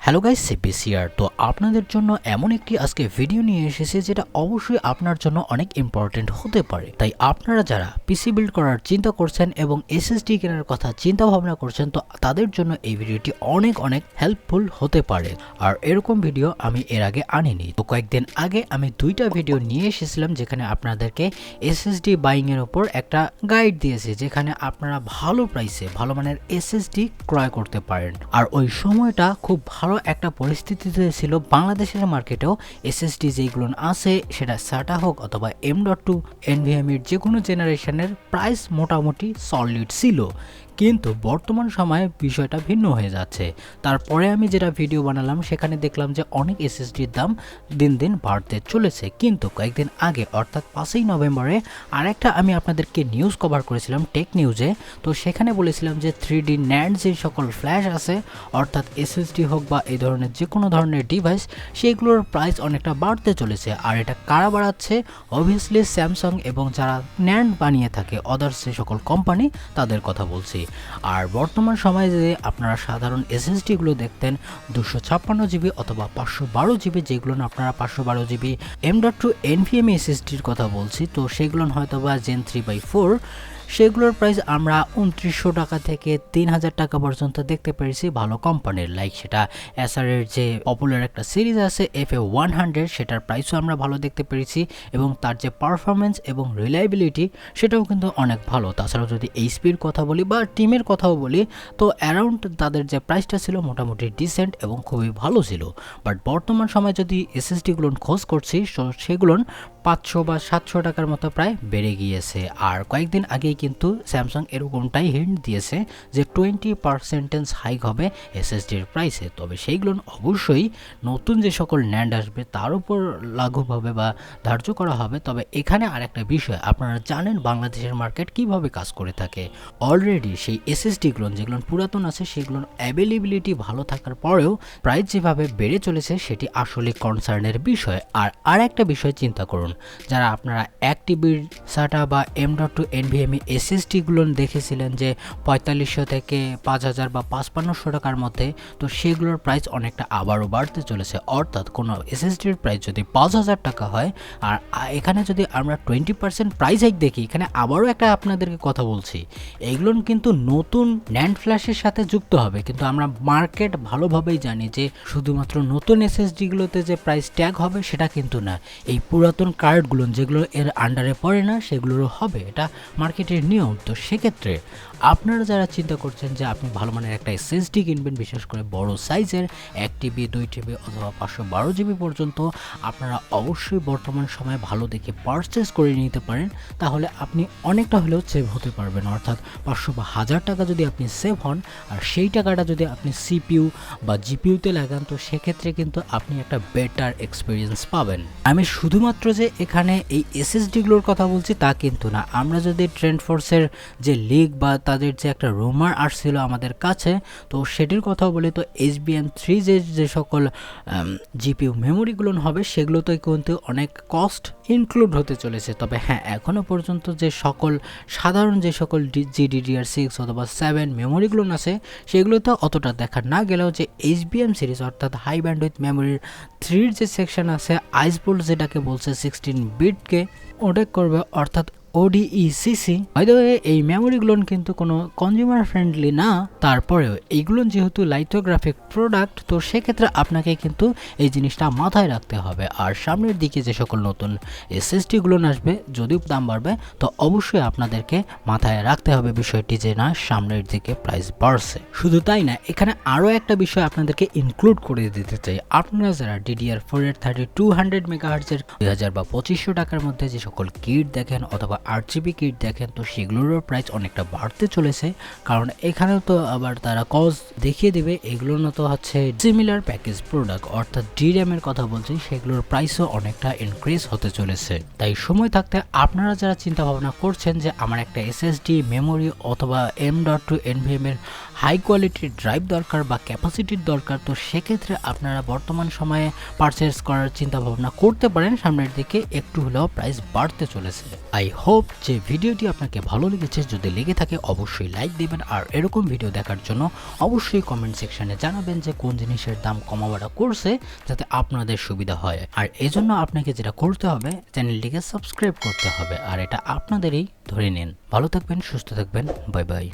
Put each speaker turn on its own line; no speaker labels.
Hello guys, সিপিসিআর। তো আপনাদের জন্য এমন একটি আজকে ভিডিও নিয়ে এসেছে যেটা অবশ্যই আপনার জন্য অনেক ইম্পর্টেন্ট হতে পারে। তাই আপনারা যারা পিসি বিল্ড করার চিন্তা করছেন এবং এসএসডি কেনার কথা চিন্তা ভাবনা করছেন, তো তাদের জন্য এই ভিডিওটি অনেক হেল্পফুল হতে পারে। আর এরকম ভিডিও আমি এর আগে আনিনি। তো কয়েকদিন আগে আমি দুইটা ভিডিও নিয়ে এসেছিলাম যেখানে আপনাদেরকে এসএসডি বাইং এর উপর একটা গাইড দিয়েছি, যেখানে আপনারা ভালো প্রাইসে ভালো মানের এসএসডি ক্রয় করতে পারেন। আর ওই সময়টা খুব ভালো একটা পরিস্থিতিতে ছিল বাংলাদেশের মার্কেটেও। এসএসডি যেগুলো আছে সেটা SATA হোক অথবা M.2 NVMe এর যে কোনো জেনারেশনের প্রাইস মোটামুটি সলিড ছিল, কিন্তু বর্তমান সময়ে বিষয়টা ভিন্ন হয়ে যাচ্ছে। তারপরে আমি যেটা ভিডিও বানালাম সেখানে দেখলাম যে অনেক এসএসডির দাম দিন দিন বাড়তে চলেছে। কিন্তু কয়েকদিন আগে অর্থাৎ 5ই নভেম্বরে আরেকটা আমি আপনাদেরকে নিউজ কভার করেছিলাম টেক নিউজে। তো সেখানে বলেছিলাম যে 3D NAND যে সকল ফ্ল্যাশ আছে অর্থাৎ এসএসডি হোক বা এই ধরনের যে কোনো ধরনের ডিভাইস, সেগুলোর প্রাইস অনেকটা বাড়তে চলেছে। আর এটা কারা বাড়াচ্ছে? অবভিয়াসলি স্যামসাং এবং যারা NAND বানিয়ে থাকে আদার্স যে সকল কোম্পানি, তাদের কথা বলছি। আর বর্তমান সময়ে যে আপনারা সাধারণ এসএসডিগুলো দেখতেন 256 জিবি অথবা 512 জিবি, যেগুলো আপনারা 512 জিবি M.2 NVMe এসএসডির কথা বলছি, তো সেগুলো হয়তো বা Gen 3/4, সেগুলোর প্রাইস আমরা 2900 টাকা থেকে 3000 টাকা পর্যন্ত দেখতে পেরেছি ভালো কোম্পানির। লাইক সেটা এসার এর যে পপুলার একটা সিরিজ আছে FA100, সেটার প্রাইসও আমরা ভালো দেখতে পেরেছি এবং তার যে পারফরমেন্স এবং রিলায়েবিলিটি সেটাও কিন্তু অনেক ভালো। তাছাড়াও যদি এইচপির কথা বলি বা টিমের কথাও বলি, তো অ্যারাউন্ড তাদের যে প্রাইসটা ছিল মোটামুটি ডিসেন্ট এবং খুবই ভালো ছিল। বাট বর্তমান সময়ে যদি এসএসডিগুলো খোঁজ করছি, সেগুলো 500 বা 700 টাকার মতো প্রায় বেড়ে গিয়েছে। আর কয়েকদিন আগেই কিন্তু স্যামসাং এরকমটাই হিন্ট দিয়েছে যে 20% হাইক হবে এসএসডির প্রাইসে। তবে সেইগুলো অবশ্যই নতুন যে সকল ন্যান্ড আসবে তার উপর লাগু হবে বা ধার্য করা হবে। তবে এখানে আরেকটা বিষয়, আপনারা জানেন বাংলাদেশের মার্কেট কিভাবে কাজ করে থাকে। অলরেডি সেই এসএসডিগুলো যেগুলো পুরাতন আছে সেগুলোর অ্যাভেলেবিলিটি ভালো থাকার পরেও প্রাইস যেভাবে বেড়ে চলেছে সেটি আসলে কনসার্নের বিষয়। আর একটা বিষয় চিন্তা করুন, যারা আপনারা 1 টিবির SATA বা M.2 NVMe এসএসডিগুলো দেখেছিলেন যে 4500 থেকে 5000 বা 5500 টাকার মধ্যে, তো সেগুলোর প্রাইস অনেকটা আবারও বাড়তে চলেছে। অর্থাৎ কোনো এসএসডির প্রাইস যদি 5000 টাকা হয় আর এখানে যদি আমরা 20% প্রাইস হাইক দেখি, এখানে আবারও একটা আপনাদেরকে কথা বলছি, এইগুলো কিন্তু নতুন NAND ফ্ল্যাশের সাথে যুক্ত হবে। কিন্তু আমরা মার্কেট ভালোভাবেই জানি যে শুধুমাত্র নতুন এসএসডিগুলোতে যে প্রাইস ট্যাগ হবে সেটা কিন্তু না, এই পুরাতন কার্ডগুলো যেগুলো এর আন্ডারে পড়ে না সেগুলোরও হবে। এটা মার্কেটের নিয়ম। তো সেক্ষেত্রে আপনারা যারা চিন্তা করছেন যে আপনি ভালো মানের একটা এসএসডি কিনবেন, বিশেষ করে বড় সাইজের 1 টিবি 2 টিবি অথবা 512 জিবি পর্যন্ত, আপনারা অবশ্যই বর্তমান সময়ে ভালো দেখে পারচেস করে নিতে পারেন। তাহলে আপনি অনেকটা হলেও সেভ হতে পারবেন। অর্থাৎ 500 বা 1000 টাকা যদি আপনি সেভ হন আর সেই টাকাটা যদি আপনি সিপিইউ বা জিপিইউতে লাগান, তো সেক্ষেত্রে কিন্তু আপনি একটা বেটার এক্সপিরিয়েন্স পাবেন। আমি শুধুমাত্র যে এখানে এই এসএসডিগুলোর কথা বলছি তা কিন্তু না। আমরা যদি ট্রেন্ডফোর্সের যে লিগ বা তাদের যে একটা রুমার আসছিল আমাদের কাছে, তো সেটির কথাও বলি, তো HBM3 যে সকল জিপিইউ মেমোরিগুলো হবে সেগুলোতে কিন্তু অনেক কস্ট ইনক্লুড হতে চলেছে। তবে হ্যাঁ, এখনও পর্যন্ত যে সকল সাধারণ যে সকল GDDR6 অথবা 7 মেমোরিগুলো আছে সেগুলোতে অতটা দেখা না গেলেও যে HBM সিরিজ অর্থাৎ হাই ব্যান্ডউইথ মেমোরির 3 যে সেকশন আছে, আইসবোল্ট যেটাকে বলছে 16 বিটকে ওডেক করবে অর্থাৎ ODECC। হয়তো এই মেমোরিগুলো কিন্তু কোনো কনজিউমার ফ্রেন্ডলি না, তারপরেও এইগুলো যেহেতু লাইথোগ্রাফিক প্রোডাক্ট, তো সেক্ষেত্রে আপনাকে কিন্তু এই জিনিসটা মাথায় রাখতে হবে। আর সামনের দিকে যে সকল নতুন এসএসডিগুলো আসবে, যদিও দাম বাড়বে, তো অবশ্যই আপনাদেরকে মাথায় রাখতে হবে বিষয়টি যে না, সামনের দিকে প্রাইস বাড়ছে। শুধু তাই না, এখানে আরও একটা বিষয় আপনাদেরকে ইনক্লুড করে দিতে চাই। আপনারা যারা DDR4 এর 3200 মেগাহার্জের 2000 বা 2500 টাকার মধ্যে যে সকল কিট দেখেন অথবা 8GB কিট দেখেন, তো সেগুলোরও প্রাইস অনেকটা বাড়তে চলেছে। কারণ এখানেও তো আবার তারা কজ দেখিয়ে দেবে, এগুলো না তো হচ্ছে সিমিলার প্যাকেজ প্রোডাক্ট অর্থাৎ DRAM এর কথা বলছি, সেগুলোর প্রাইসও অনেকটা ইনক্রিজ হতে চলেছে। তাই সময় থাকতে আপনারা যারা চিন্তা ভাবনা করছেন যে আমার একটা এসএসডি মেমোরি অথবা M.2 NVMe এর হাই কোয়ালিটির ড্রাইভ দরকার বা ক্যাপাসিটির দরকার, তো সেক্ষেত্রে আপনারা বর্তমান সময়ে পারচেস করার চিন্তা ভাবনা করতে পারেন। সামনের দিকে একটু হলেও প্রাইস বাড়তে চলেছে। আই হোপ যে ভিডিওটি আপনাকে ভালো লেগেছে। যদি লেগে থাকে অবশ্যই লাইক দিবেন, আর এরকম ভিডিও দেখার জন্য অবশ্যই কমেন্ট সেকশনে জানাবেন যে কোন জিনিসের দাম কমাবাড়া করছে, যাতে আপনাদের সুবিধা হয়। আর এজন্য আপনাকে যেটা করতে হবে, চ্যানেলটিকে সাবস্ক্রাইব করতে হবে, আর এটা আপনাদেরই ধরে নিন। ভালো থাকবেন, সুস্থ থাকবেন, বাই বাই।